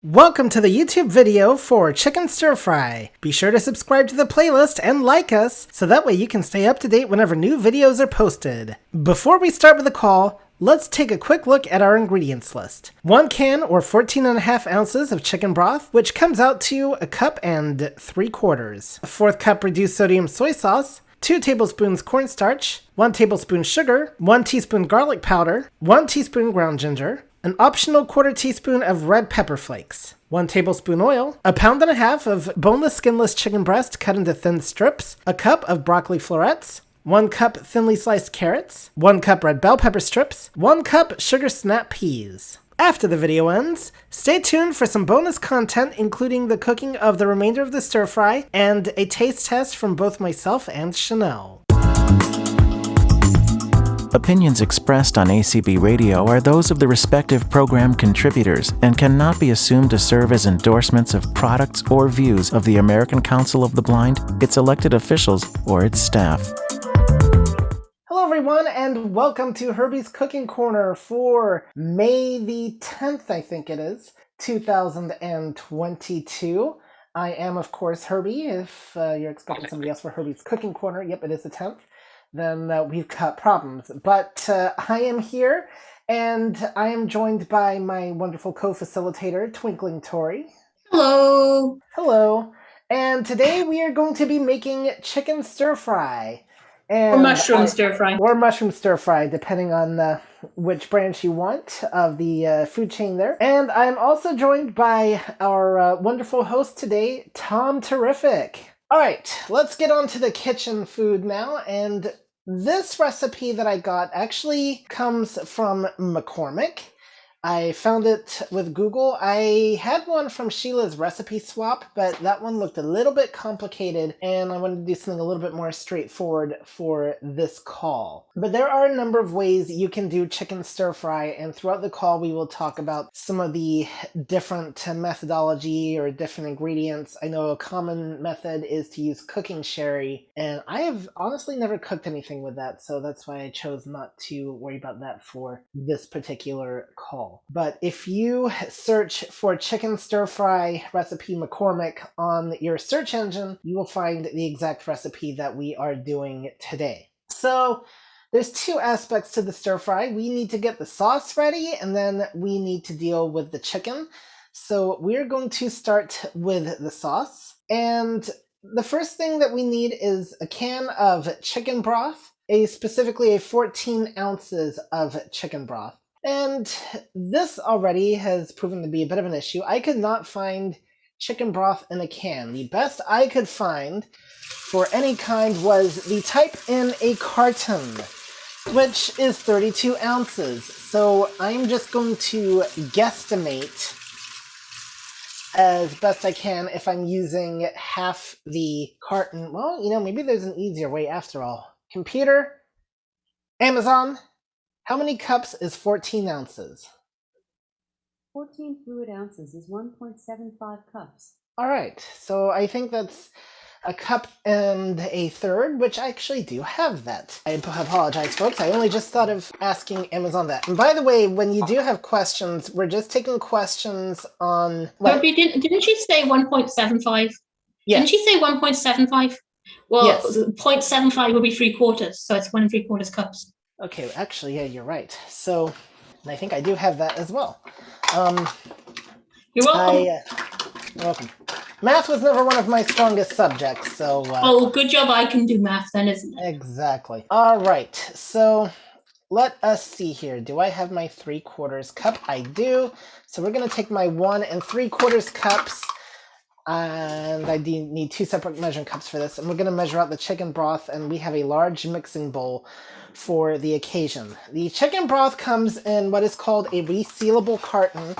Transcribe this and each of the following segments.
Welcome to the YouTube video for Chicken Stir Fry. Be sure to subscribe to the playlist and like us, so that way you can stay up to date whenever new videos are posted. Before we start with the call, let's take a quick look at our ingredients list. 1 can or 14.5 ounces of chicken broth, which comes out to a cup and 3/4. A 1/4 cup reduced sodium soy sauce, 2 tablespoons cornstarch, 1 tablespoon sugar, 1 teaspoon garlic powder, 1 teaspoon ground ginger, an optional 1/4 teaspoon of red pepper flakes, 1 tablespoon oil, 1.5 pounds of boneless skinless chicken breast cut into thin strips, a cup of broccoli florets, 1 cup thinly sliced carrots, 1 cup red bell pepper strips, 1 cup sugar snap peas. After the video ends, stay tuned for some bonus content including the cooking of the remainder of the stir fry and a taste test from both myself and Chanel. Opinions expressed on ACB Radio are those of the respective program contributors and cannot be assumed to serve as endorsements of products or views of the American Council of the Blind, its elected officials, or its staff. Hello everyone and welcome to Herbie's Cooking Corner for May the 10th, I think it is, 2022. I am, of course, Herbie. If you're expecting somebody else for Herbie's Cooking Corner, yep, it is the 10th. Then we've got problems. But I am here, and I am joined by my wonderful co-facilitator, Twinkling Tori. Hello. Hello. And today we are going to be making chicken stir-fry. Or mushroom stir-fry. Or mushroom stir-fry, depending on which branch you want of the food chain there. And I'm also joined by our wonderful host today, Tom Terrific. All right, let's get on to the kitchen food now, and this recipe that I got actually comes from McCormick. I found it with Google. I had one from Sheila's Recipe Swap, but that one looked a little bit complicated, and I wanted to do something a little bit more straightforward for this call. But there are a number of ways you can do chicken stir fry, and throughout the call we will talk about some of the different methodology or different ingredients. I know a common method is to use cooking sherry, and I have honestly never cooked anything with that, so that's why I chose not to worry about that for this particular call. But if you search for chicken stir fry recipe McCormick on your search engine, you will find the exact recipe that we are doing today. So there's 2 aspects to the stir fry. We need to get the sauce ready, and then we need to deal with the chicken. So we're going to start with the sauce. And the first thing that we need is a can of chicken broth, specifically 14 ounces of chicken broth. And this already has proven to be a bit of an issue. I could not find chicken broth in a can. The best I could find for any kind was the type in a carton, which is 32 ounces. So I'm just going to guesstimate as best I can if I'm using half the carton. Well, maybe there's an easier way after all. Computer, Amazon, how many cups is 14 ounces? 14 fluid ounces is 1.75 cups. All right, so I think that's a cup and a third, which I actually do have that. I apologize, folks. I only just thought of asking Amazon that. And by the way, when you do have questions, we're just taking questions on... Herbie, didn't she say 1.75? Yes. Didn't she say 1.75? Well, Yes. 0.75 would be 3/4, so it's 1 3/4 cups. Okay, actually, yeah, you're right. So, I think I do have that as well. You're welcome. You're welcome. Math was never one of my strongest subjects, so... Oh, good job I can do math then, isn't it? Exactly. All right, so let us see here. Do I have my 3/4 cup? I do. So we're going to take my 1 3/4 cups, and I do need 2 separate measuring cups for this, and we're going to measure out the chicken broth, and we have a large mixing bowl for the occasion. The chicken broth comes in what is called a resealable carton.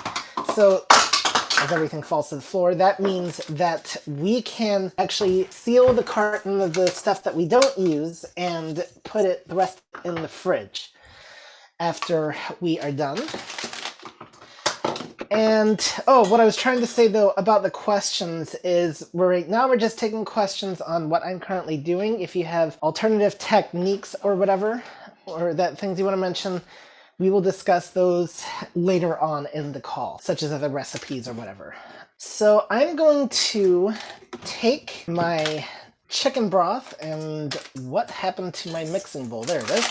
So as everything falls to the floor, that means that we can actually seal the carton of the stuff that we don't use and put the rest in the fridge after we are done. And, what I was trying to say, though, about the questions is right now we're just taking questions on what I'm currently doing. If you have alternative techniques or whatever, or things you want to mention, we will discuss those later on in the call, such as other recipes or whatever. So I'm going to take my chicken broth and what happened to my mixing bowl? There it is.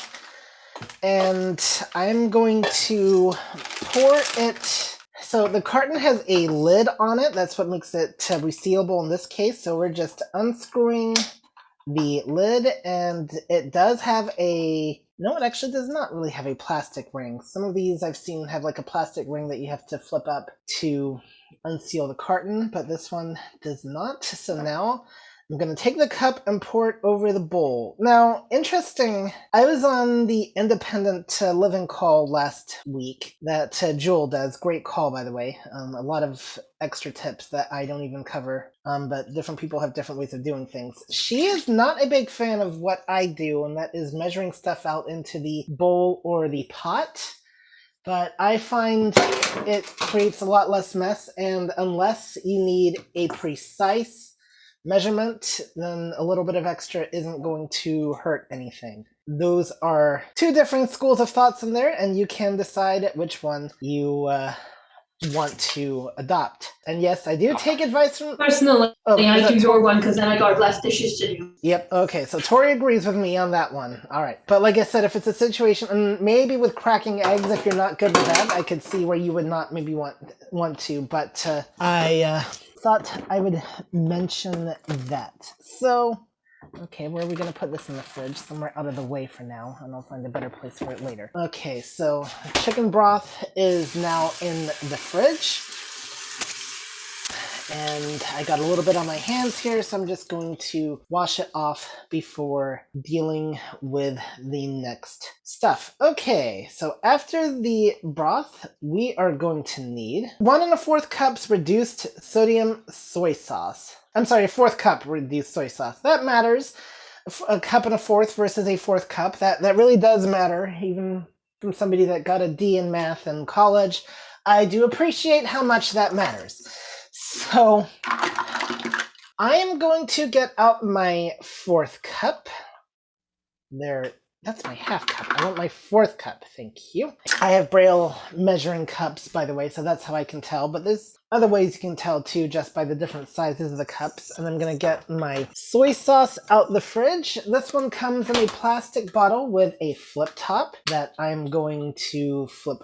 And I'm going to pour it. So the carton has a lid on it. That's what makes it resealable in this case. So we're just unscrewing the lid, and it does have a... No, it actually does not really have a plastic ring. Some of these I've seen have like a plastic ring that you have to flip up to unseal the carton, but this one does not. So now I'm going to take the cup and pour it over the bowl. Now, interesting, I was on the Independent Living call last week that Jewel does. Great call, by the way. A lot of extra tips that I don't even cover, but different people have different ways of doing things. She is not a big fan of what I do, and that is measuring stuff out into the bowl or the pot. But I find it creates a lot less mess, and unless you need a precise measurement, then a little bit of extra isn't going to hurt anything. Those are two different schools of thoughts in there, and you can decide which one you want to adopt. And yes, I do take advice from... Personally, I do your one because then I got less dishes to do. Yep, okay, so Tori agrees with me on that one. All right, but like I said, if it's a situation, and maybe with cracking eggs, if you're not good with that, I could see where you would not maybe want to, but I thought I would mention that. So, okay, where are we going to put this in the fridge? Somewhere out of the way for now, and I'll find a better place for it later. Okay, so chicken broth is now in the fridge. And I got a little bit on my hands here, so I'm just going to wash it off before dealing with the next stuff. Okay, so after the broth, we are going to need 1 1/4 cups reduced sodium soy sauce. I'm sorry, 1/4 cup reduced soy sauce. That matters. A 1 1/4 cups versus a 1/4 cup. That really does matter, even from somebody that got a D in math in college. I do appreciate how much that matters. So I am going to get out my 4th cup. There, that's my 1/2 cup. I want my 4th cup, thank you. I have Braille measuring cups, by the way, so that's how I can tell. But there's other ways you can tell too, just by the different sizes of the cups. And I'm gonna get my soy sauce out the fridge. This one comes in a plastic bottle with a flip top that I'm going to flip.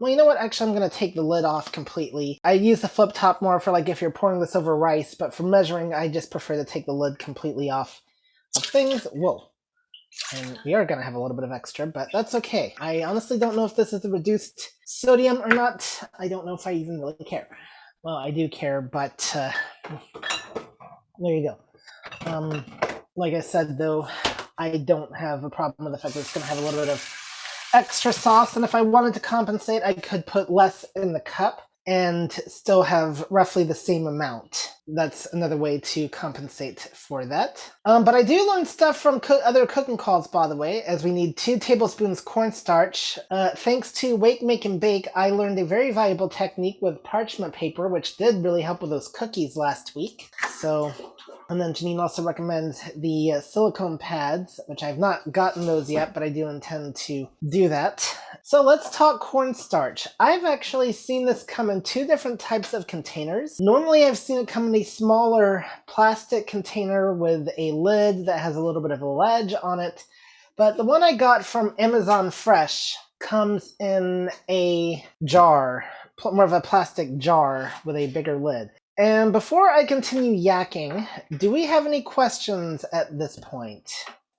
Well, you know what? Actually, I'm going to take the lid off completely. I use the flip top more for like if you're pouring this over rice, but for measuring, I just prefer to take the lid completely off of things. Whoa. And we are going to have a little bit of extra, but that's okay. I honestly don't know if this is the reduced sodium or not. I don't know if I even really care. Well, I do care, but there you go. Like I said, though, I don't have a problem with the fact that it's going to have a little bit of extra sauce, and if I wanted to compensate, I could put less in the cup and still have roughly the same amount. That's another way to compensate for that. But I do learn stuff from other cooking calls, by the way, as we need 2 tablespoons cornstarch. Thanks to Wake, Make, and Bake, I learned a very valuable technique with parchment paper, which did really help with those cookies last week. So... And then Janine also recommends the silicone pads, which I've not gotten those yet, but I do intend to do that. So let's talk cornstarch. I've actually seen this come in 2 different types of containers. Normally I've seen it come in a smaller plastic container with a lid that has a little bit of a ledge on it. But the one I got from Amazon Fresh comes in a jar, more of a plastic jar with a bigger lid. And before I continue yakking, do we have any questions at this point?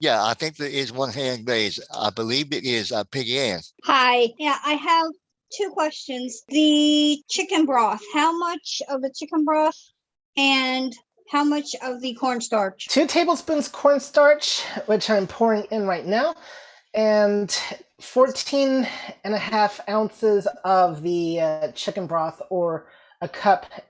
Yeah, I think there is one hand raised. I believe it is Piggy Ann. Hi. Yeah, I have 2 questions. The chicken broth, how much of the chicken broth and how much of the cornstarch? 2 tablespoons cornstarch, which I'm pouring in right now, and 14.5 ounces of the chicken broth, or 1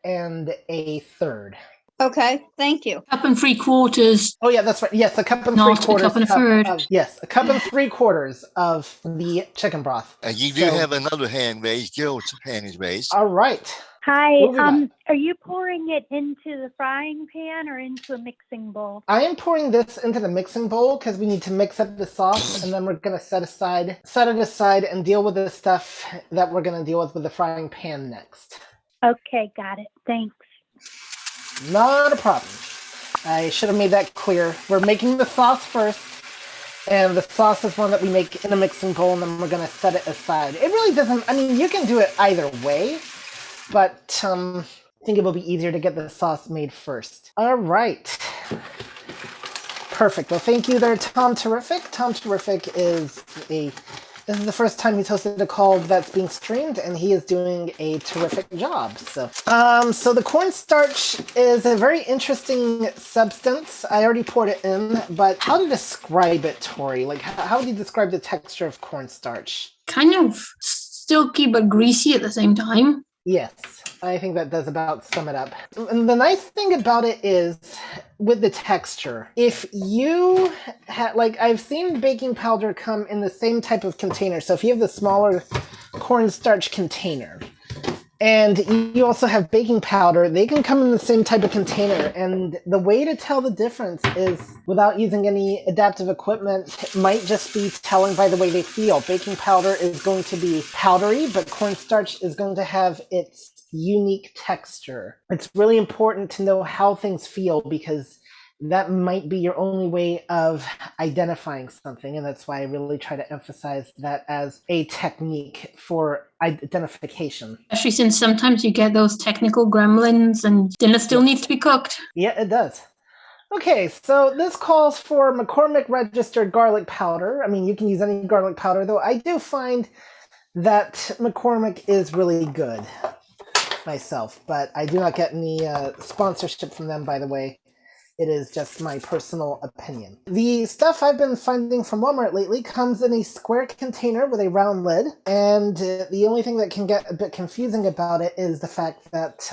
1/3 cups. Okay, thank you. Cup and 3/4, Oh yeah, that's right. Yes, a cup and not 3/4 a cup and a third. yes, a cup and 3/4 of the chicken broth. You do So- have another hand raised. Gerald's hand is raised. All right. Hi, What have we got? are you pouring it into the frying pan or into a mixing bowl? I am pouring this into the mixing bowl because we need to mix up the sauce, and then we're gonna set it aside, and deal with the stuff that we're gonna deal with the frying pan next. Okay, got it. Thanks. Not a problem. I should have made that clear. We're making the sauce first, and the sauce is one that we make in a mixing bowl, and then we're gonna set it aside. It really doesn't. I mean, you can do it either way, but I think it will be easier to get the sauce made first. All right. Perfect. Well, thank you there, Tom Terrific. Tom Terrific is this is the first time he's hosted a call that's being streamed, and he is doing a terrific job. So the cornstarch is a very interesting substance. I already poured it in, but how to describe it, Tori? Like, how would you describe the texture of cornstarch? Kind of silky but greasy at the same time. Yes, I think that does about sum it up. And the nice thing about it is with the texture. If you I've seen baking powder come in the same type of container. So if you have the smaller cornstarch container, and you also have baking powder, they can come in the same type of container. And the way to tell the difference is, without using any adaptive equipment, might just be telling by the way they feel. Baking powder is going to be powdery, but cornstarch is going to have its unique texture. It's really important to know how things feel, because that might be your only way of identifying something, and that's why I really try to emphasize that as a technique for identification. Especially since sometimes you get those technical gremlins and dinner still needs to be cooked. Yeah, it does. Okay, so this calls for McCormick registered garlic powder. I mean, you can use any garlic powder, though I do find that McCormick is really good myself, but I do not get any sponsorship from them, by the way. It is just my personal opinion. The stuff I've been finding from Walmart lately comes in a square container with a round lid, and the only thing that can get a bit confusing about it is the fact that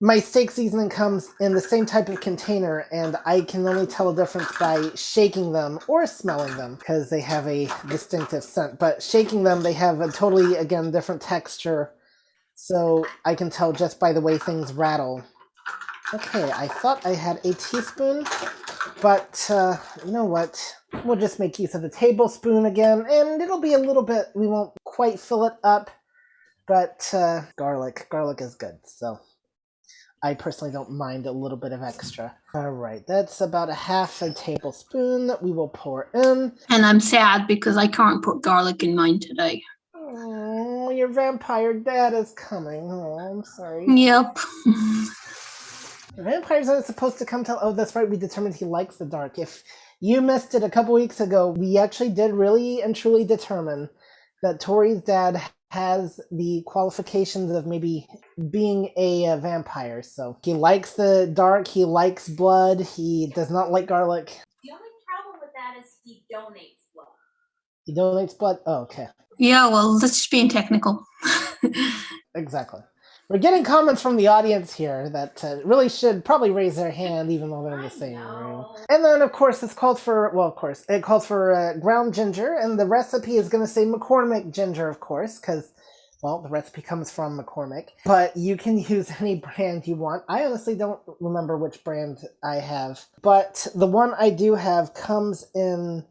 my steak seasoning comes in the same type of container, and I can only tell the difference by shaking them or smelling them, because they have a distinctive scent. But shaking them, they have a totally, again, different texture, so I can tell just by the way things rattle. Okay, I thought I had a teaspoon, but you know what? We'll just make use of the tablespoon again, and it'll be a little bit, we won't quite fill it up, but garlic is good, so I personally don't mind a little bit of extra. All right, that's about a half a tablespoon that we will pour in. And I'm sad because I can't put garlic in mine today. Oh, your vampire dad is coming. Oh, I'm sorry. Yep. Vampires aren't supposed to come till... Oh, that's right, we determined he likes the dark. If you missed it a couple weeks ago, we actually did really and truly determine that Tori's dad has the qualifications of maybe being a vampire. So he likes the dark, he likes blood, he does not like garlic. The only problem with that is he donates blood. He donates blood? Oh, okay. Yeah, well, let's just being technical. Exactly. We're getting comments from the audience here that really should probably raise their hand even though they're in the same room. And then, of course, it calls for ground ginger, and the recipe is going to say McCormick ginger, of course, because, well, the recipe comes from McCormick. But you can use any brand you want. I honestly don't remember which brand I have, but the one I do have comes in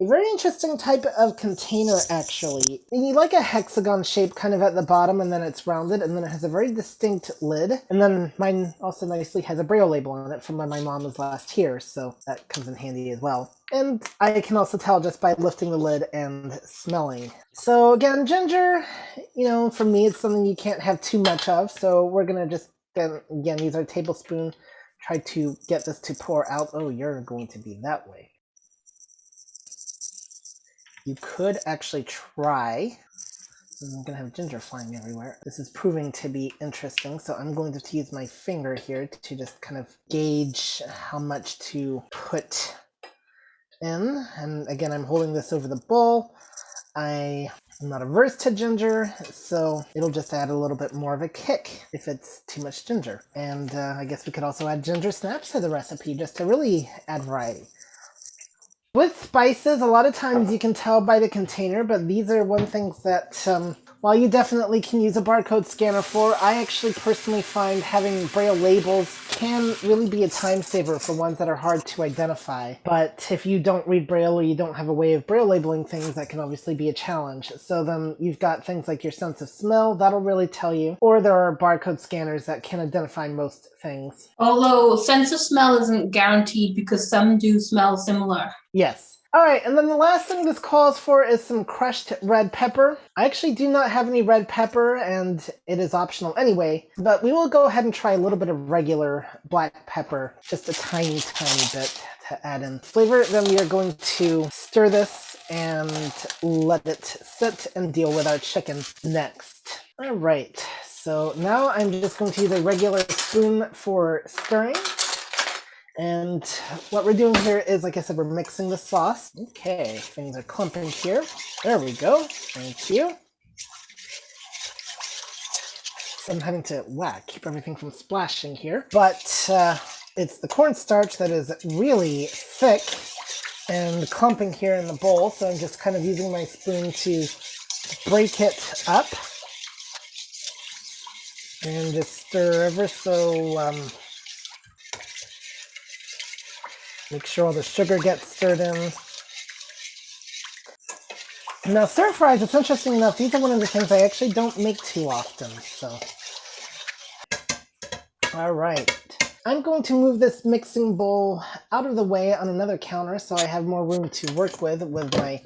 a very interesting type of container, actually. You like a hexagon shape kind of at the bottom, and then it's rounded, and then it has a very distinct lid. And then mine also nicely has a Braille label on it from when my mom was last here, so that comes in handy as well. And I can also tell just by lifting the lid and smelling. So again, ginger, you know, for me, it's something you can't have too much of, so we're gonna just, again, use our tablespoon, try to get this to pour out. Oh, you're going to be that way. You could actually try. I'm going to have ginger flying everywhere. This is proving to be interesting, so I'm going to use my finger here to just kind of gauge how much to put in. And again, I'm holding this over the bowl. I I'm not averse to ginger, so it'll just add a little bit more of a kick if it's too much ginger. And I guess we could also add ginger snaps to the recipe just to really add variety. With spices, a lot of times you can tell by the container, but these are one things that, while you definitely can use a barcode scanner for, I actually personally find having Braille labels can really be a time saver for ones that are hard to identify. But if you don't read Braille or you don't have a way of Braille labeling things, that can obviously be a challenge. So then you've got things like your sense of smell, that'll really tell you, or there are barcode scanners that can identify most things. Although sense of smell isn't guaranteed because some do smell similar. Yes. Alright, and then the last thing this calls for is some crushed red pepper. I actually do not have any red pepper, and it is optional anyway, but we will go ahead and try a little bit of regular black pepper, just a tiny, tiny bit to add in flavor. Then we are going to stir this and let it sit and deal with our chicken next. Alright, so now I'm just going to use a regular spoon for stirring. And what we're doing here is, like I said, we're mixing the sauce. Okay, things are clumping here. There we go. Thank you. So I'm having to keep everything from splashing here. But it's the cornstarch that is really thick and clumping here in the bowl. So I'm just kind of using my spoon to break it up. And just stir ever so... make sure all the sugar gets stirred in. Now, stir fries, it's interesting enough, these are one of the things I actually don't make too often, so. Alright. I'm going to move this mixing bowl out of the way on another counter so I have more room to work with my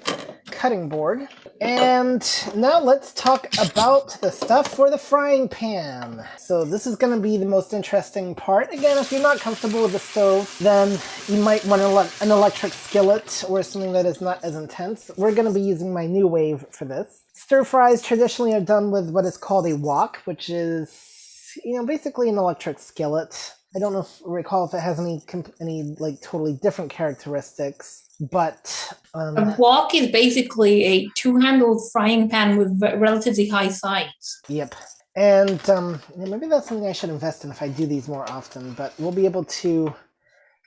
cutting board. And now let's talk about the stuff for the frying pan. So this is going to be the most interesting part. Again, if you're not comfortable with the stove, then you might want an electric skillet or something that is not as intense. We're going to be using my new wave for this. Stir fries traditionally are done with what is called a wok, which is, basically an electric skillet. I don't recall if it has any like totally different characteristics, but A wok is basically a two-handled frying pan with relatively high sides. Yep. And maybe that's something I should invest in if I do these more often, but we'll be able to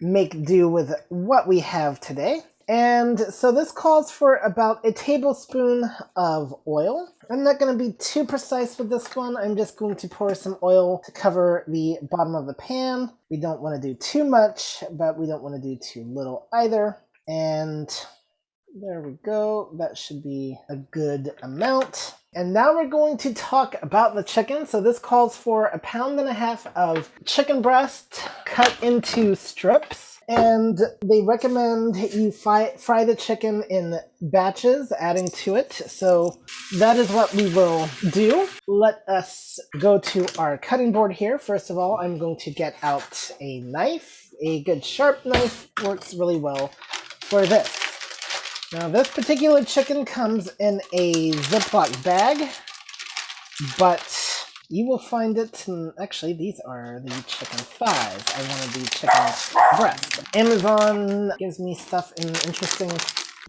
make do with what we have today. And so this calls for about a tablespoon of oil. I'm not going to be too precise with this one. I'm just going to pour some oil to cover the bottom of the pan. We don't want to do too much, but we don't want to do too little either. And there we go. That should be a good amount. And now we're going to talk about the chicken. So this calls for 1.5 pounds of chicken breast cut into strips. And they recommend you fry the chicken in batches, adding to it. So that is what we will do. Let us go to our cutting board here. First of all, I'm going to get out a knife. A good sharp knife works really well for this. Now this particular chicken comes in a Ziploc bag, but you will find it in, actually these are the chicken thighs. I wanted the chicken breast. Amazon gives me stuff in interesting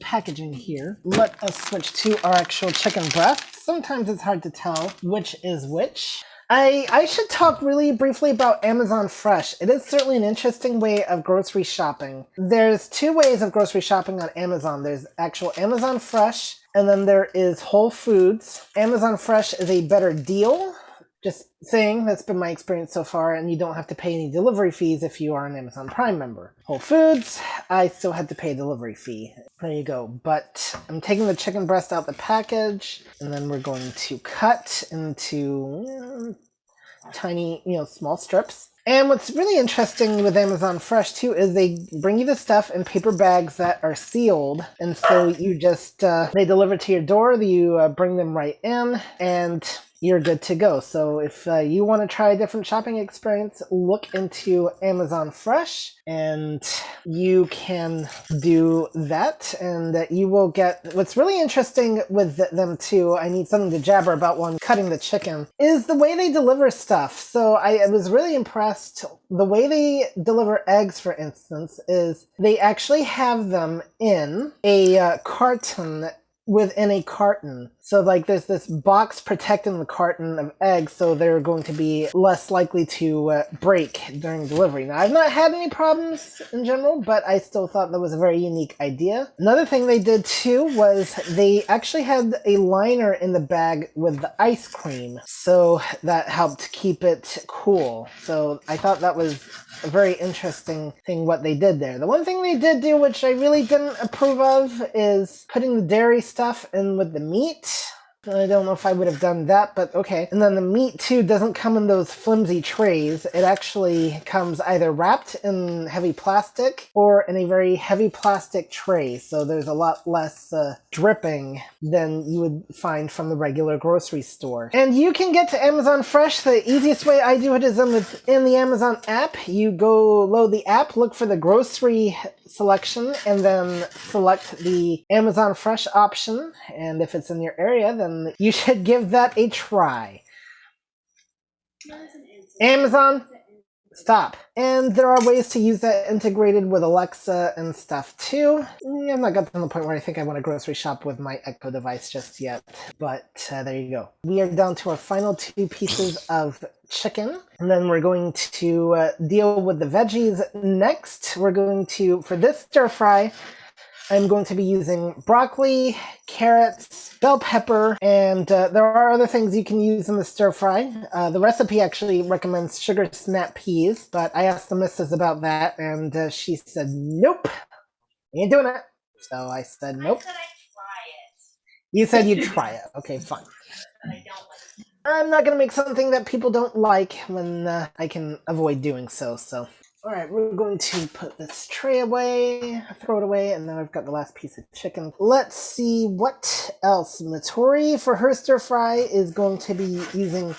packaging here. Let us switch to our actual chicken breast. Sometimes it's hard to tell which is which. I should talk really briefly about Amazon Fresh. It is certainly an interesting way of grocery shopping. There's two ways of grocery shopping on Amazon. There's actual Amazon Fresh, and then there is Whole Foods. Amazon Fresh is a better deal. Just saying, that's been my experience so far, and you don't have to pay any delivery fees if you are an Amazon Prime member. Whole Foods, I still had to pay a delivery fee. There you go. But I'm taking the chicken breast out the package, and then we're going to cut into tiny, small strips. And what's really interesting with Amazon Fresh, too, is they bring you the stuff in paper bags that are sealed. And so you just, they deliver to your door, you bring them right in, and you're good to go. So if you want to try a different shopping experience, look into Amazon Fresh, and you can do that, and you will get, what's really interesting with them too, I need something to jabber about one cutting the chicken, is the way they deliver stuff. So I was really impressed. The way they deliver eggs, for instance, is they actually have them in a carton within a carton. So like there's this box protecting the carton of eggs, so they're going to be less likely to break during delivery. Now, I've not had any problems in general, but I still thought that was a very unique idea. Another thing they did too was they actually had a liner in the bag with the ice cream, so that helped keep it cool. So I thought that was a very interesting thing what they did there. The one thing they did do, which I really didn't approve of, is putting the dairy stuff in with the meat. I don't know if I would have done that, but okay. And then the meat too doesn't come in those flimsy trays. It actually comes either wrapped in heavy plastic or in a very heavy plastic tray. So there's a lot less dripping than you would find from the regular grocery store. And you can get to Amazon Fresh. The easiest way I do it is in the Amazon app. You go load the app, look for the grocery selection, and then select the Amazon Fresh option. And if it's in your area, then you should give that a try. Amazon, stop. And there are ways to use that integrated with Alexa and stuff too. I've not got to the point where I think I want to grocery shop with my Echo device just yet, but there you go. We are down to our final 2 pieces of chicken, and then we're going to deal with the veggies next. We're going to, for this stir fry, I'm going to be using broccoli, carrots, bell pepper, and there are other things you can use in the stir fry. The recipe actually recommends sugar snap peas, but I asked the missus about that, and she said, nope, ain't doing it. So I said, nope. I said I'd try it. You said you'd try it. Okay, fine. But I don't like it. I'm not going to make something that people don't like when I can avoid doing so, so. Alright, we're going to put this tray away, throw it away, and now I've got the last piece of chicken. Let's see what else. Matori, for her stir fry, is going to be using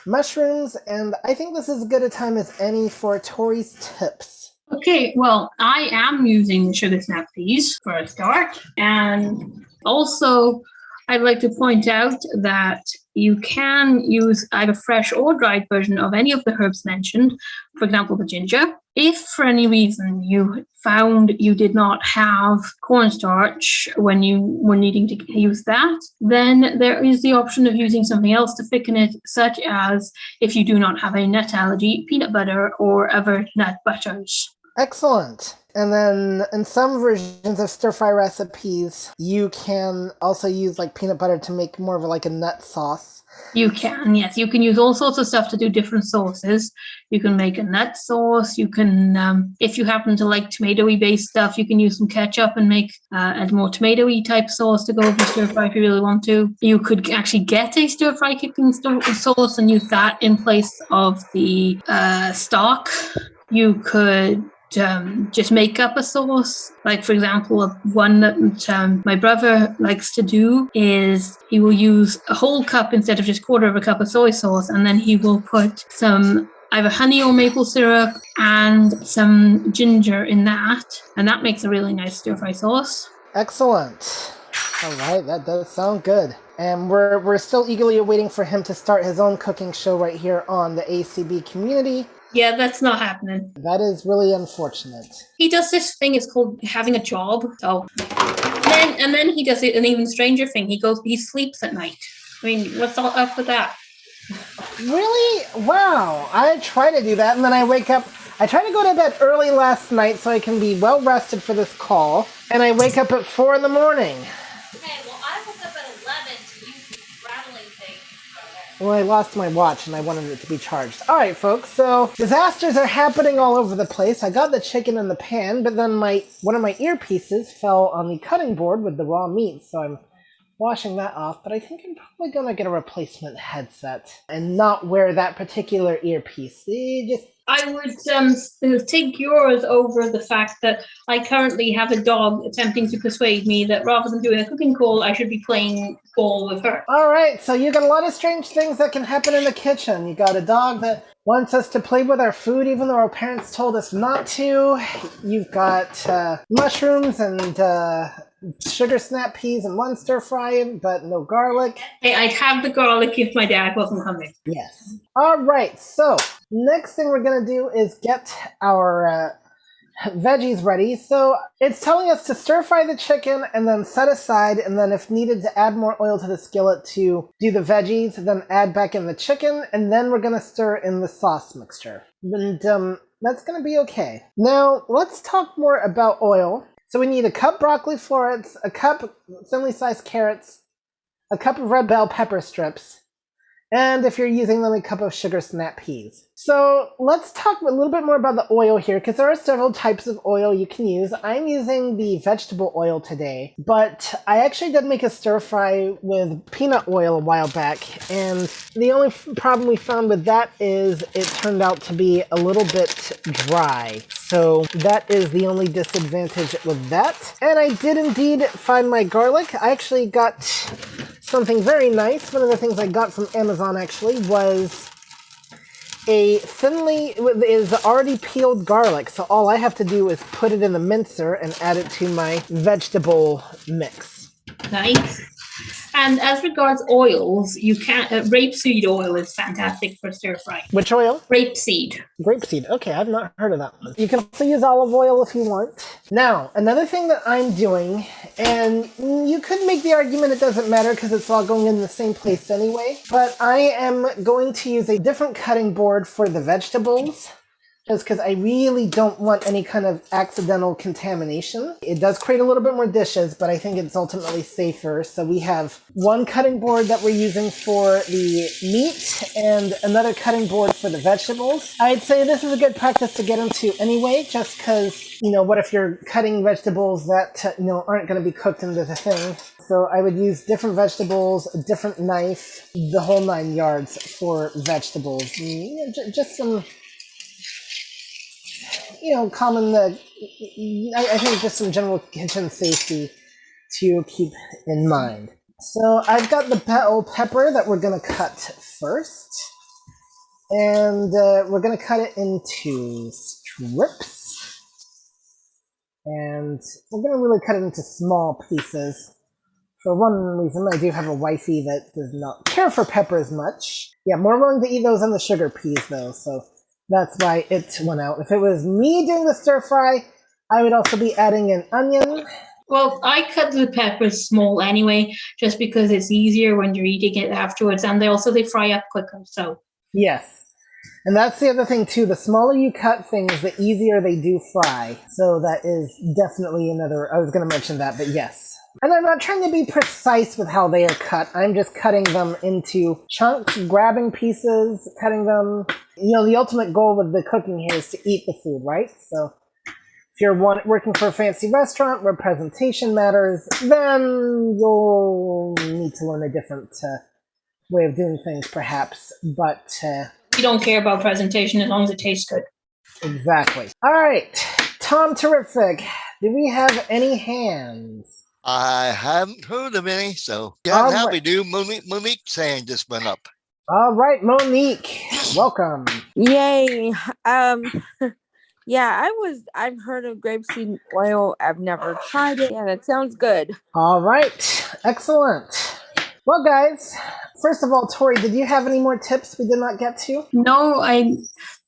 mushrooms, and I think this is as good a time as any for Tori's tips. Okay, well, I am using sugar snap peas for a start, and also I'd like to point out that you can use either fresh or dried version of any of the herbs mentioned, for example, the ginger. If for any reason you found you did not have cornstarch when you were needing to use that, then there is the option of using something else to thicken it, such as, if you do not have a nut allergy, peanut butter or other nut butters. Excellent. And then in some versions of stir-fry recipes, you can also use like peanut butter to make more of like a nut sauce. You can, yes. You can use all sorts of stuff to do different sauces. You can make a nut sauce. You can, if you happen to like tomatoey based stuff, you can use some ketchup and make a more tomatoey type sauce to go over stir-fry if you really want to. You could actually get a stir-fry cooking sauce and use that in place of the stock. You could just make up a sauce. Like, for example, one that my brother likes to do is he will use a whole cup instead of just quarter of a cup of soy sauce, and then he will put some either honey or maple syrup and some ginger in that, and that makes a really nice stir-fry sauce. Excellent. All right, that does sound good. And we're still eagerly awaiting for him to start his own cooking show right here on the ACB community. Yeah, that's not happening. That is really unfortunate. He does this thing, it's called having a job. So, and then he does an even stranger thing. He sleeps at night. I mean, what's all up with that? Really? Wow. I try to do that, and then I wake up. I try to go to bed early last night so I can be well rested for this call, and I wake up at 4 in the morning. Okay, well, I woke up at 11 to use these rattling things. Well, I lost my watch and I wanted it to be charged. Alright, folks, so disasters are happening all over the place. I got the chicken in the pan, but then one of my earpieces fell on the cutting board with the raw meat, so I'm washing that off, but I think I'm probably gonna get a replacement headset and not wear that particular earpiece. I would take yours over the fact that I currently have a dog attempting to persuade me that rather than doing a cooking call, I should be playing ball with her. Alright, so you got a lot of strange things that can happen in the kitchen. You got a dog that wants us to play with our food even though our parents told us not to. You've got mushrooms and sugar snap peas and one stir fry, but no garlic. Hey, I'd have the garlic if my dad wasn't coming. Yes. Alright, so next thing we're going to do is get our veggies ready. So it's telling us to stir fry the chicken and then set aside, and then if needed to add more oil to the skillet to do the veggies, then add back in the chicken, and then we're gonna stir in the sauce mixture. And that's gonna be okay. Now let's talk more about oil. So we need a cup broccoli florets, a cup thinly sliced carrots, a cup of red bell pepper strips, and if you're using them, a cup of sugar snap peas. So let's talk a little bit more about the oil here, because there are several types of oil you can use. I'm using the vegetable oil today, but I actually did make a stir fry with peanut oil a while back, and the only problem we found with that is it turned out to be a little bit dry. So that is the only disadvantage with that. And I did indeed find my garlic. I actually got something very nice. One of the things I got from Amazon actually was a is already peeled garlic. So all I have to do is put it in the mincer and add it to my vegetable mix. Nice. And as regards oils, you can rapeseed oil is fantastic for stir fry. Which oil? Rapeseed. Grapeseed. Okay, I've not heard of that one. You can also use olive oil if you want. Now, another thing that I'm doing, and you could make the argument it doesn't matter because it's all going in the same place anyway, but I am going to use a different cutting board for the vegetables, just because I really don't want any kind of accidental contamination. It does create a little bit more dishes, but I think it's ultimately safer. So we have one cutting board that we're using for the meat and another cutting board for the vegetables. I'd say this is a good practice to get into anyway, just because, what if you're cutting vegetables that, aren't going to be cooked into the thing? So I would use different vegetables, a different knife, the whole 9 yards for vegetables. Just some common, I think just some general kitchen safety to keep in mind. So I've got the bell pepper that we're going to cut first. And we're going to cut it into strips. And we're going to really cut it into small pieces. For one reason, I do have a wifey that does not care for peppers much. Yeah, more willing to eat those than the sugar peas, though, so that's why it went out. If it was me doing the stir fry, I would also be adding an onion. Well, I cut the peppers small anyway, just because it's easier when you're eating it afterwards, and they fry up quicker, so. Yes. And that's the other thing, too. The smaller you cut things, the easier they do fry. So that is definitely another... I was going to mention that, but yes. And I'm not trying to be precise with how they are cut. I'm just cutting them into chunks, grabbing pieces, cutting them. The ultimate goal with the cooking here is to eat the food, right? So if you're working for a fancy restaurant where presentation matters, then you'll need to learn a different way of doing things, perhaps. But you don't care about presentation as long as it tastes good. Exactly. All right, Tom Terrific. Do we have any hands? I haven't heard of any, so All how right. we do. Monique's hand just went up. All right, Monique, welcome. Yay. Yeah, I've heard of grapeseed oil. I've never tried it. Yeah, that sounds good. All right, excellent. Well, guys, first of all, Tori, did you have any more tips we did not get to? No, I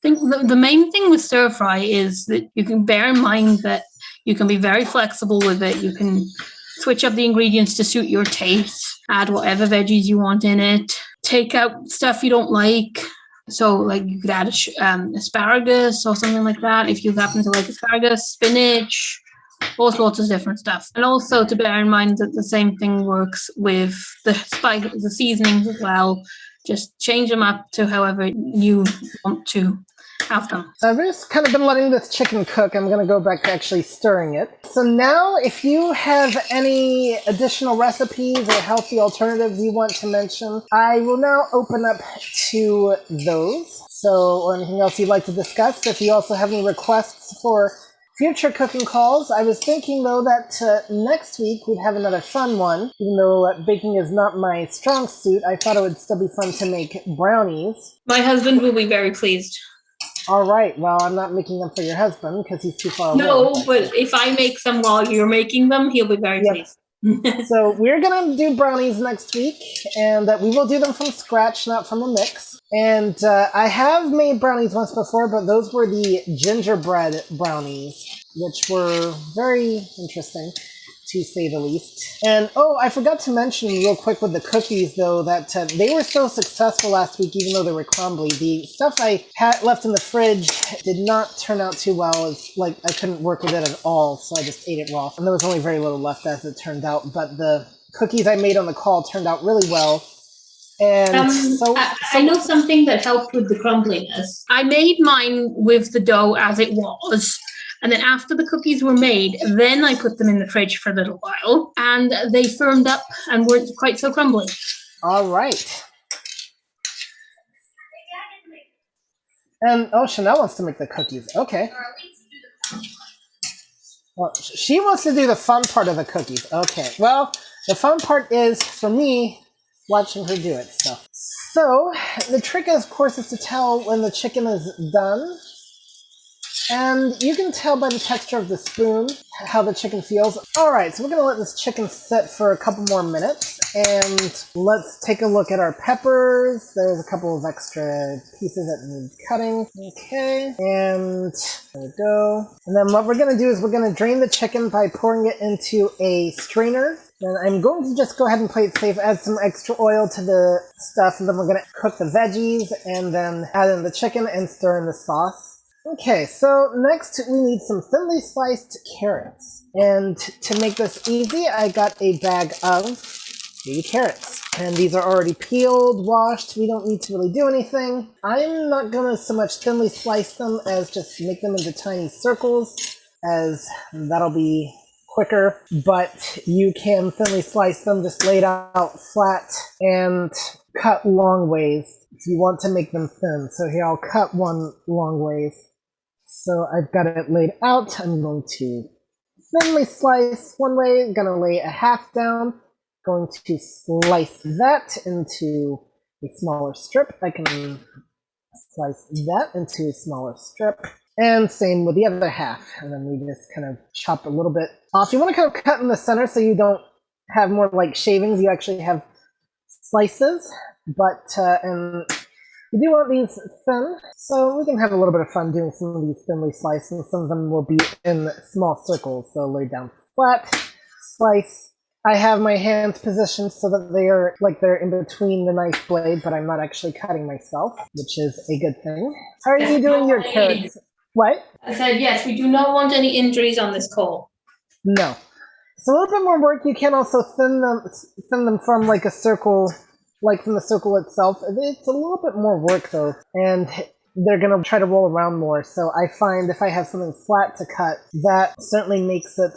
think the main thing with stir fry is that you can bear in mind that you can be very flexible with it. You can switch up the ingredients to suit your taste, add whatever veggies you want in it, take out stuff you don't like. So, like, you could add asparagus or something like that if you happen to like asparagus, spinach, all sorts of different stuff. And also to bear in mind that the same thing works with the seasonings as well. Just change them up to however you want to have them. So I've just kind of been letting this chicken cook. I'm going to go back to actually stirring it. So now, if you have any additional recipes or healthy alternatives you want to mention, I will now open up to those. So, or anything else you'd like to discuss. If you also have any requests for future cooking calls, I was thinking, though, that next week we'd have another fun one. Even though baking is not my strong suit, I thought it would still be fun to make brownies. My husband will be very pleased. All right. Well, I'm not making them for your husband because he's too far away. No, but if I make some while you're making them, he'll be very pleased. So we're going to do brownies next week, and we will do them from scratch, not from a mix. And I have made brownies once before, but those were the gingerbread brownies. which were very interesting, to say the least. And oh, I forgot to mention real quick with the cookies, though, that they were so successful last week, even though they were crumbly. The stuff I had left in the fridge did not turn out too well. It's like I couldn't work with it at all, so I just ate it raw. And there was only very little left as it turned out, but the cookies I made on the call turned out really well. And I know something that helped with the crumbliness. I made mine with the dough as it was. And then after the cookies were made, then I put them in the fridge for a little while. And they firmed up and weren't quite so crumbly. All right. And, oh, Chanel wants to make the cookies. Okay. Well, she wants to do the fun part of the cookies. Okay. Well, the fun part is, for me, watching her do it. So the trick, of course, is to tell when the chicken is done. And you can tell by the texture of the spoon how the chicken feels. All right, so we're going to let this chicken sit for a couple more minutes. And let's take a look at our peppers. There's a couple of extra pieces that need cutting. Okay, and there we go. And then what we're going to do is we're going to drain the chicken by pouring it into a strainer. Then I'm going to just go ahead and play it safe, add some extra oil to the stuff, and then we're going to cook the veggies, and then add in the chicken and stir in the sauce. Okay, so next we need some thinly sliced carrots. And to make this easy, I got a bag of baby carrots. And these are already peeled, washed. We don't need to really do anything. I'm not going to so much thinly slice them as just make them into tiny circles, as that'll be quicker, but you can thinly slice them, just laid out flat and cut long ways if you want to make them thin. So here, I'll cut one long ways. So I've got it laid out. I'm going to thinly slice one way, gonna lay a half down, going to slice that into a smaller strip. I can slice that into a smaller strip. And same with the other half. And then we just kind of chop a little bit off. You want to kind of cut in the center so you don't have more like shavings. You actually have slices. But, and you do want these thin. So we can have a little bit of fun doing some of these thinly sliced. And some of them will be in small circles. So lay down flat, slice. I have my hands positioned so that they are like they're in between the knife blade, but I'm not actually cutting myself, which is a good thing. How are you doing your carrots? What? I said, yes, we do not want any injuries on this call. No. It's a little bit more work. You can also thin them from like a circle, like from the circle itself. It's a little bit more work though, and they're going to try to roll around more. So I find if I have something flat to cut, that certainly makes it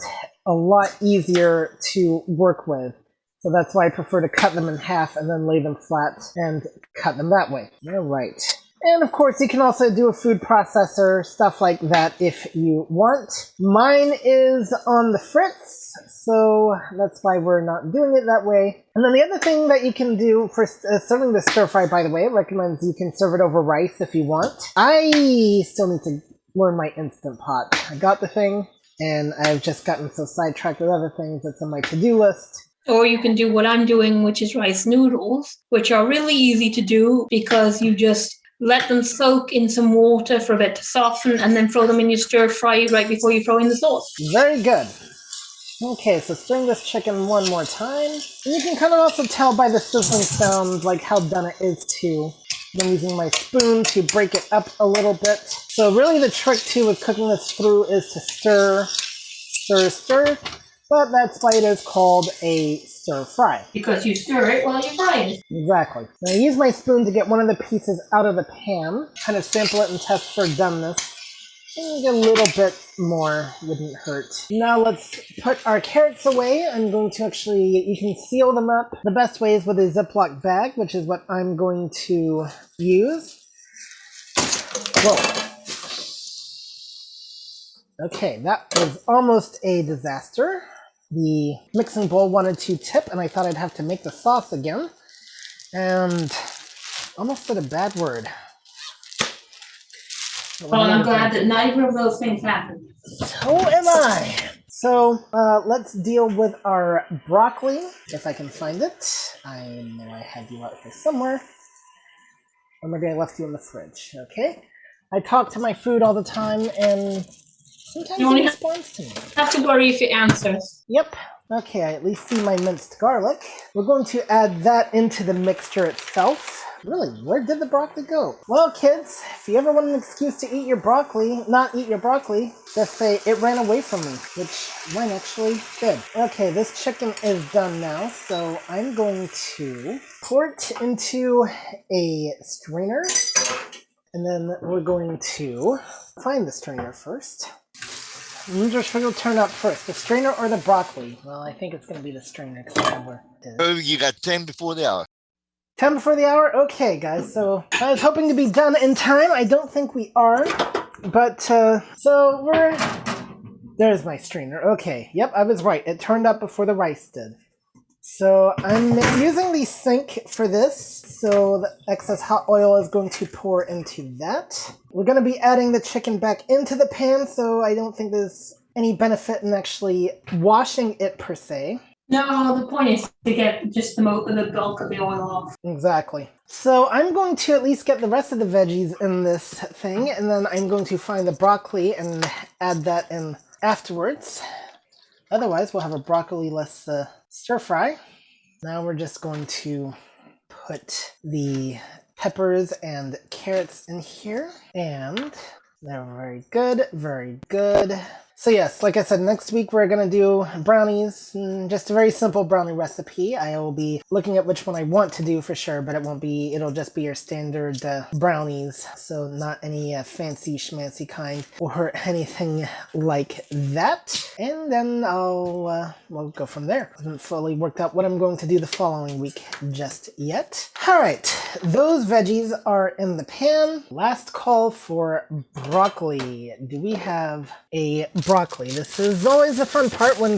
a lot easier to work with. So that's why I prefer to cut them in half and then lay them flat and cut them that way. All right. And of course, you can also do a food processor, stuff like that if you want. Mine is on the fritz, so that's why we're not doing it that way. And then the other thing that you can do for serving the stir fry, by the way, it recommends you can serve it over rice if you want. I still need to learn my Instant Pot. I got the thing, and I've just gotten so sidetracked with other things that's on my to-do list. Or you can do what I'm doing, which is rice noodles, which are really easy to do because you just let them soak in some water for a bit to soften and then throw them in your stir fry right before you throw in the sauce. Very good. Okay, so stirring this chicken one more time. And you can kind of also tell by the sizzling sound like how done it is too. I'm using my spoon to break it up a little bit. So really the trick too with cooking this through is to stir, stir, stir. But that's why it is called a stir fry. Because you stir it while you're frying it. Exactly. Now I use my spoon to get one of the pieces out of the pan, kind of sample it and test for doneness. And get a little bit more wouldn't hurt. Now let's put our carrots away. I'm going to actually, you can seal them up. The best way is with a Ziploc bag, which is what I'm going to use. Whoa. Okay, that was almost a disaster. The mixing bowl wanted to tip, and I thought I'd have to make the sauce again. And almost said a bad word. Well, I'm glad that neither of those things happened. So am I. So let's deal with our broccoli, if I can find it. I know I had you out here somewhere. Or maybe I left you in the fridge, okay? I talk to my food all the time, and Sometimes You it only responds to me. have to worry if it answers. Yep. Okay, I at least see my minced garlic. We're going to add that into the mixture itself. Really, where did the broccoli go? Well, kids, if you ever want an excuse to eat your broccoli, not eat your broccoli, just say it ran away from me, which mine actually did. Okay, this chicken is done now, so I'm going to pour it into a strainer, and then we're going to find the strainer first. Which will turn up first, the strainer or the broccoli? Well, I think it's going to be the strainer because I know where it is. Oh, you got 10 before the hour. 10 before the hour? Okay, guys, so I was hoping to be done in time. I don't think we are, but, so we're... There's my strainer. Okay, yep, I was right. It turned up before the rice did. So I'm using the sink for this, so the excess hot oil is going to pour into that. We're going to be adding the chicken back into the pan, so I don't think there's any benefit in actually washing it per se. No, the point is to get just the bulk of the oil off. Exactly. So I'm going to at least get the rest of the veggies in this thing, and then I'm going to find the broccoli and add that in afterwards. Otherwise, we'll have a broccoli-less stir fry. Now we're just going to put the peppers and carrots in here, and they're very good, very good. So yes, like I said, next week we're gonna do brownies, just a very simple brownie recipe. I will be looking at which one I want to do for sure, but it'll just be your standard brownies, so not any fancy schmancy kind or anything like that. And then we'll go from there. I haven't fully worked out what I'm going to do the following week just yet. All right, those veggies are in the pan. Last call for broccoli. Do we have a broccoli? This is always the fun part when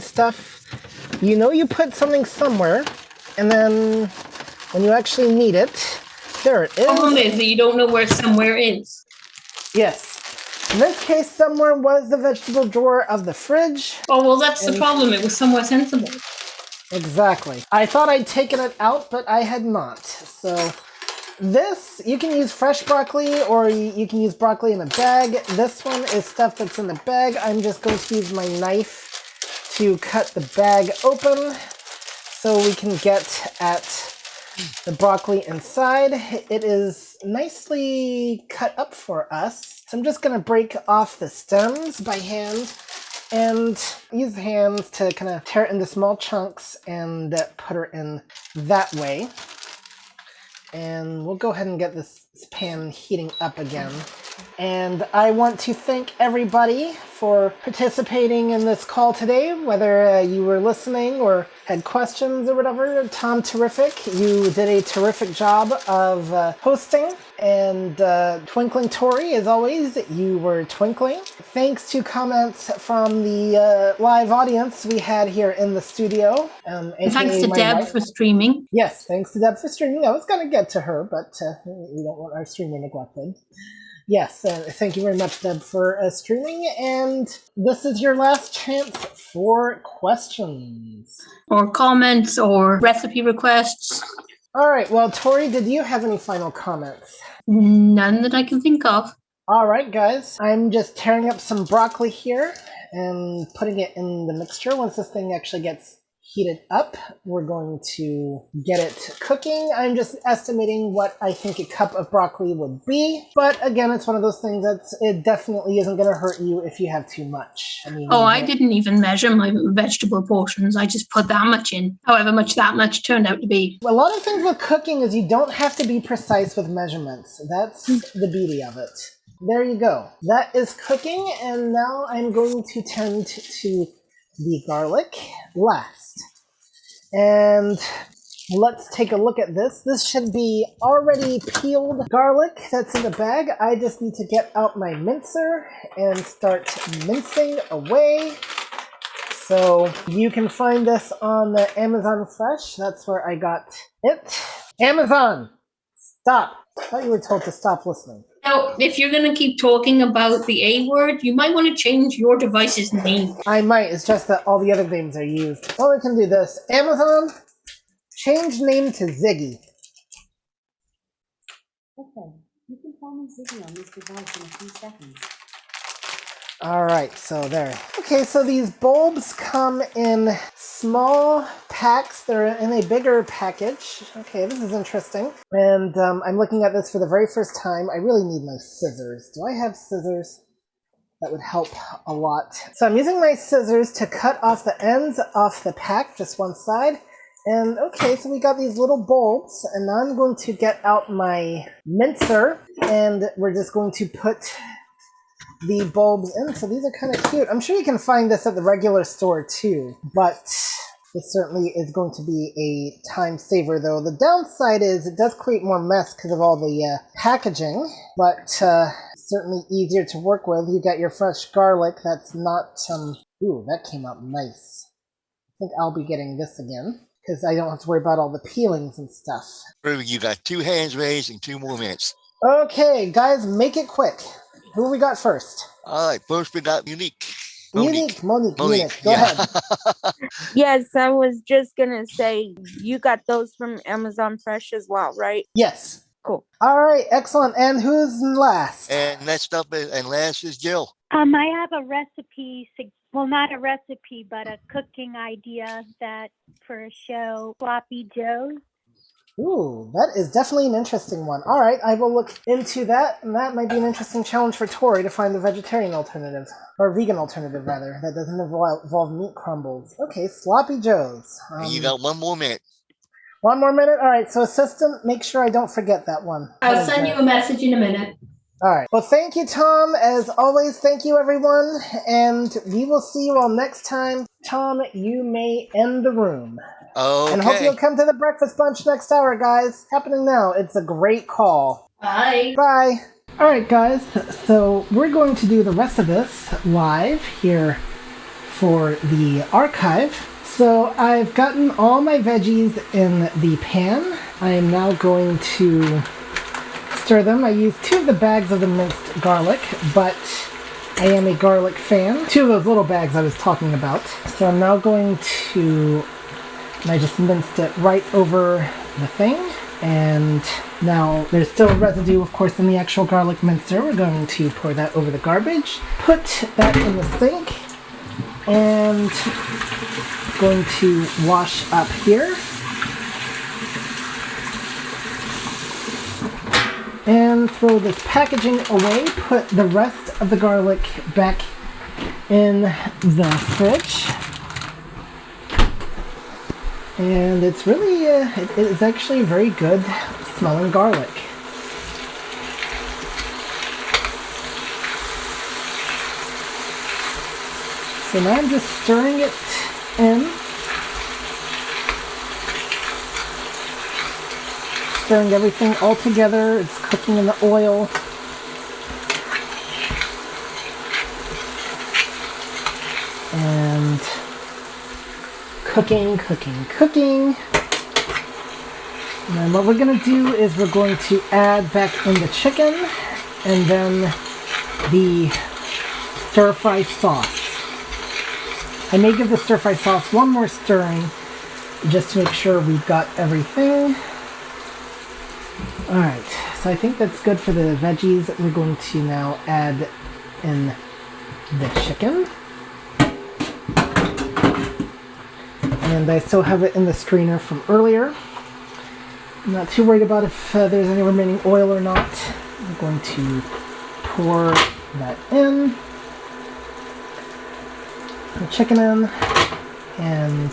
you put something somewhere, and then when you actually need it, there it is. Problem is that you don't know where somewhere is. Yes. In this case, somewhere was the vegetable drawer of the fridge. Oh, well, that's the problem. It was somewhere sensible. Exactly. I thought I'd taken it out, but I had not. So this, you can use fresh broccoli, or you can use broccoli in a bag. This one is stuff that's in the bag. I'm just going to use my knife to cut the bag open so we can get at the broccoli inside. It is nicely cut up for us. So I'm just going to break off the stems by hand and use hands to kind of tear it into small chunks and put her in that way. And we'll go ahead and get this pan heating up again. And I want to thank everybody for participating in this call today, whether you were listening or had questions or whatever. Tom Terrific, you did a terrific job of hosting. And Twinkling Tori, as always, you were twinkling. Thanks to comments from the live audience we had here in the studio. Thanks to Deb for streaming. Yes, thanks to Deb for streaming. I was going to get to her, but we don't want our streamer neglected. Yes, thank you very much, Deb, for streaming. And this is your last chance for questions. Or comments or recipe requests. All right, well, Tori, did you have any final comments? None that I can think of. All right, guys. I'm just tearing up some broccoli here and putting it in the mixture. Once this thing actually gets heated up, we're going to get it cooking. I'm just estimating what I think a cup of broccoli would be. But again, it's one of those things it definitely isn't going to hurt you if you have too much. I didn't even measure my vegetable portions. I just put that much in, however much that much turned out to be. A lot of things with cooking is you don't have to be precise with measurements. That's the beauty of it. There you go. That is cooking, and now I'm going to tend to the garlic last. And let's take a look at this. This should be already peeled garlic that's in the bag. I just need to get out my mincer and start mincing away. So you can find this on the Amazon Fresh. That's where I got it. Amazon, stop. I thought you were told to stop listening. Now, if you're going to keep talking about the A word, you might want to change your device's name. I might. It's just that all the other names are used. Well, we can do this. Amazon, change name to Ziggy. Okay, you can call me Ziggy on this device in a few seconds. Alright, so there. Okay, so these bulbs come in small packs. They're in a bigger package. Okay, this is interesting. And I'm looking at this for the very first time. I really need my scissors. Do I have scissors? That would help a lot. So I'm using my scissors to cut off the ends off the pack, just one side. And okay, so we got these little bulbs, and now I'm going to get out my mincer, and we're just going to put the bulbs in. So these are kind of cute. I'm sure you can find this at the regular store too, but it certainly is going to be a time saver though. The downside is it does create more mess because of all the packaging, but certainly easier to work with. You got your fresh garlic. That's not, ooh, that came out nice. I think I'll be getting this again because I don't have to worry about all the peelings and stuff. You got 2 hands raised and 2 more minutes. Okay, guys, make it quick. Who we got first? All right, first we got Monique. Monique. Go yeah. ahead. Yes, I was just gonna say you got those from Amazon Fresh as well, right? Yes. Cool. All right, excellent. And who's last? And next up and last is Jill. I have a recipe, well, not a recipe, but a cooking idea that for a show, Sloppy Joe's. Ooh, that is definitely an interesting one. All right, I will look into that, and that might be an interesting challenge for Tori to find the vegetarian alternative, or vegan alternative rather, that doesn't involve meat crumbles. Okay, Sloppy Joe's. And you got 1 more minute. 1 more minute. All right, so assistant, make sure I don't forget that one. I'll send you a message in a minute. All right. Well, thank you, Tom. As always, thank you, everyone, and we will see you all next time. Tom, you may end the room. Okay. And hope you'll come to the breakfast bunch next hour, guys. Happening now. It's a great call. Bye. Bye. All right, guys. So we're going to do the rest of this live here for the archive. So I've gotten all my veggies in the pan. I am now going to stir them. I used 2 of the bags of the minced garlic, but I am a garlic fan. 2 of those little bags I was talking about. So I'm now going to... And I just minced it right over the thing. And now there's still residue, of course, in the actual garlic mincer. We're going to pour that over the garbage. Put that in the sink. And going to wash up here. And throw this packaging away. Put the rest of the garlic back in the fridge. And it's really, it is actually very good smelling garlic. So now I'm just stirring it in. Stirring everything all together. It's cooking in the oil. And cooking. And then what we're going to do is we're going to add back in the chicken and then the stir-fry sauce. I may give the stir-fry sauce 1 more stirring just to make sure we've got everything. Alright, so I think that's good for the veggies. We're going to now add in the chicken. And I still have it in the strainer from earlier. I'm not too worried about if there's any remaining oil or not. I'm going to pour that in. The chicken in. And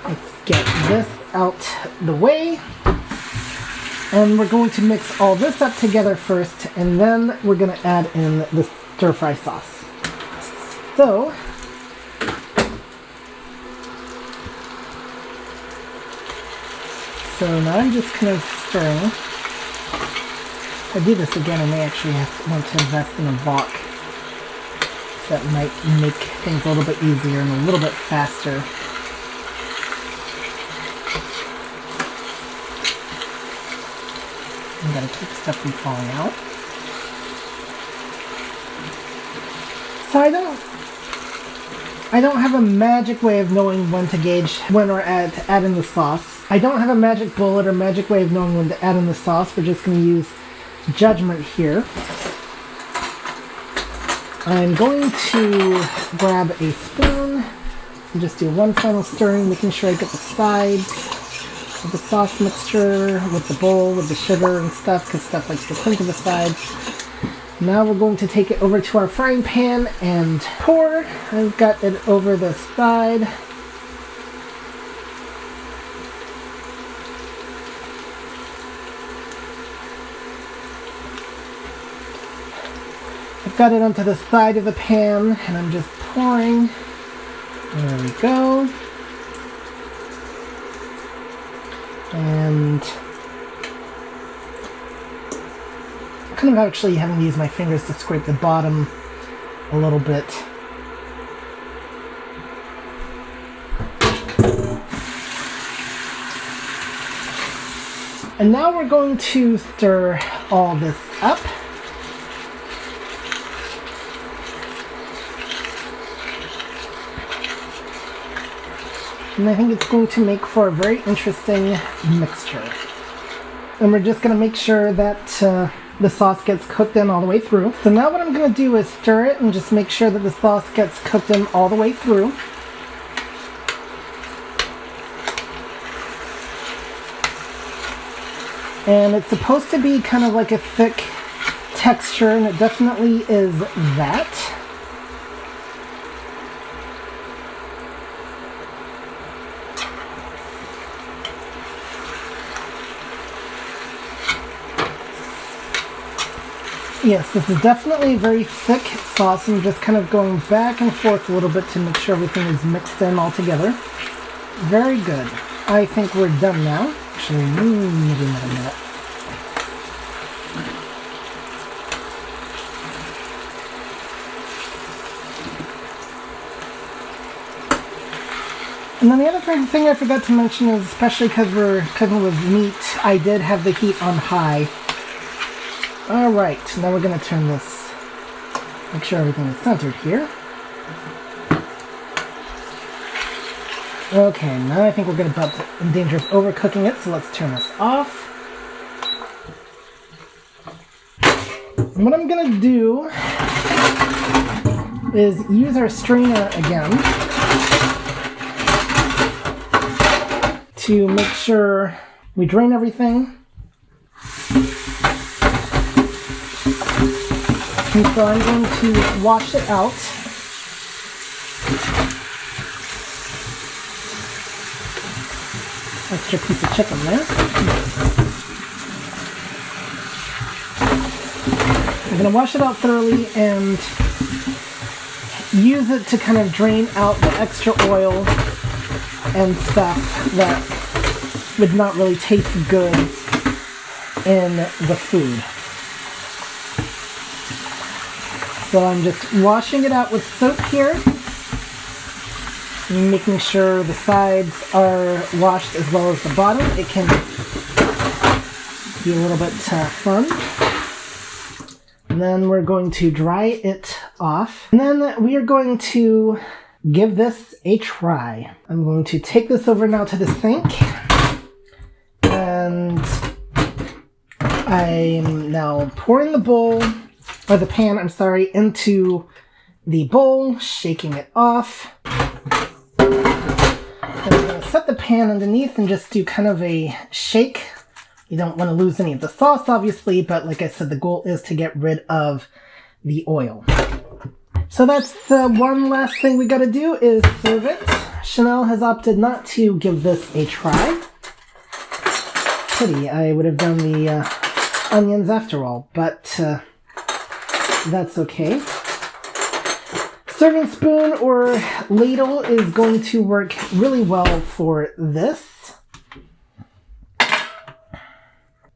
let's get this out the way. And we're going to mix all this up together first, and then we're going to add in the stir-fry sauce. So now I'm just kind of stirring. If I do this again, I may actually want to invest in a wok. That might make things a little bit easier and a little bit faster. I'm gonna keep stuff from falling out. So I don't have a magic way of knowing when to gauge when we're to add in the sauce. I don't have a magic bullet or magic way of knowing when to add in the sauce. We're just going to use judgment here. I'm going to grab a spoon and just do one final stirring, making sure I get the sides of the sauce mixture with the bowl, with the sugar and stuff, because stuff likes to cling to the sides. Now we're going to take it over to our frying pan and pour. I've got it over the side. I've got it onto the side of the pan and I'm just pouring. There we go. And I'm kind of actually having to use my fingers to scrape the bottom a little bit. And now we're going to stir all this up. And I think it's going to make for a very interesting mixture. And we're just going to make sure that the sauce gets cooked in all the way through. So now what I'm going to do is stir it and just make sure that the sauce gets cooked in all the way through. And it's supposed to be kind of like a thick texture, and it definitely is that. Yes, this is definitely a very thick sauce. I'm just kind of going back and forth a little bit to make sure everything is mixed in all together. Very good. I think we're done now. Actually, maybe not a minute. And then the other thing I forgot to mention is, especially because we're cooking with meat, I did have the heat on high. Alright, now we're going to turn this, make sure everything is centered here. Okay, now I think we're going to be in danger of overcooking it, so let's turn this off. And what I'm going to do is use our strainer again to make sure we drain everything. And so I'm going to wash it out. Extra piece of chicken there. I'm going to wash it out thoroughly and use it to kind of drain out the extra oil and stuff that would not really taste good in the food. So I'm just washing it out with soap here, making sure the sides are washed as well as the bottom. It can be a little bit firm. And then we're going to dry it off. And then we are going to give this a try. I'm going to take this over now to the sink. And I'm now pouring the bowl, or the pan, I'm sorry, into the bowl, shaking it off. And I'm going to set the pan underneath and just do kind of a shake. You don't want to lose any of the sauce, obviously, but like I said, the goal is to get rid of the oil. So that's one last thing we got to do is serve it. Chanel has opted not to give this a try. Pity, I would have done the onions after all, but that's okay. Serving spoon or ladle is going to work really well for this.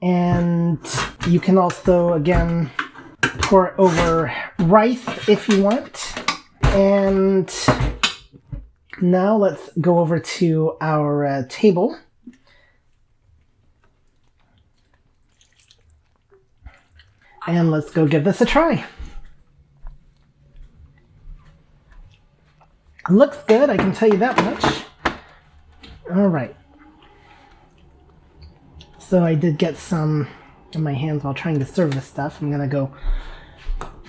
And you can also, again, pour it over rice if you want. And now let's go over to our table. And let's go give this a try. Looks good, I can tell you that much. Alright. So I did get some in my hands while trying to serve this stuff. I'm gonna go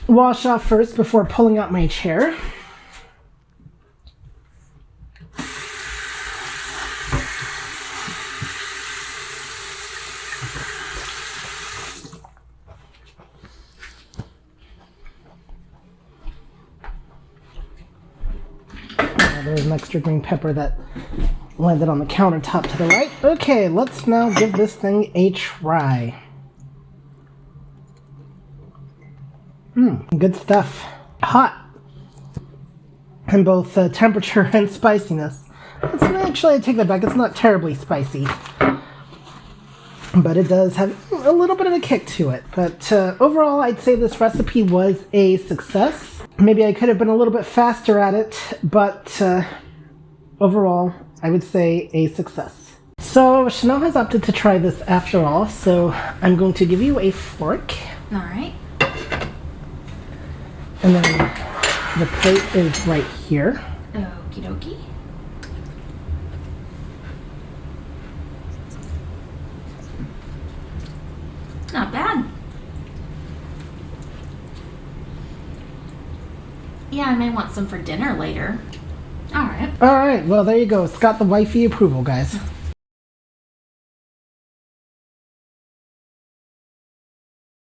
wash off first before pulling out my chair. There's an extra green pepper that landed on the countertop to the right. Okay, let's now give this thing a try. Good stuff. Hot. In both temperature and spiciness. Actually, I take that back. It's not terribly spicy. But it does have a little bit of a kick to it. But overall, I'd say this recipe was a success. Maybe I could have been a little bit faster at it, but overall, I would say a success. So Chanel has opted to try this after all, so I'm going to give you a fork. All right. And then the plate is right here. Okie dokie. Not bad. Yeah, I may want some for dinner later. All right. All right, well, there you go. It's got the wifey approval, guys.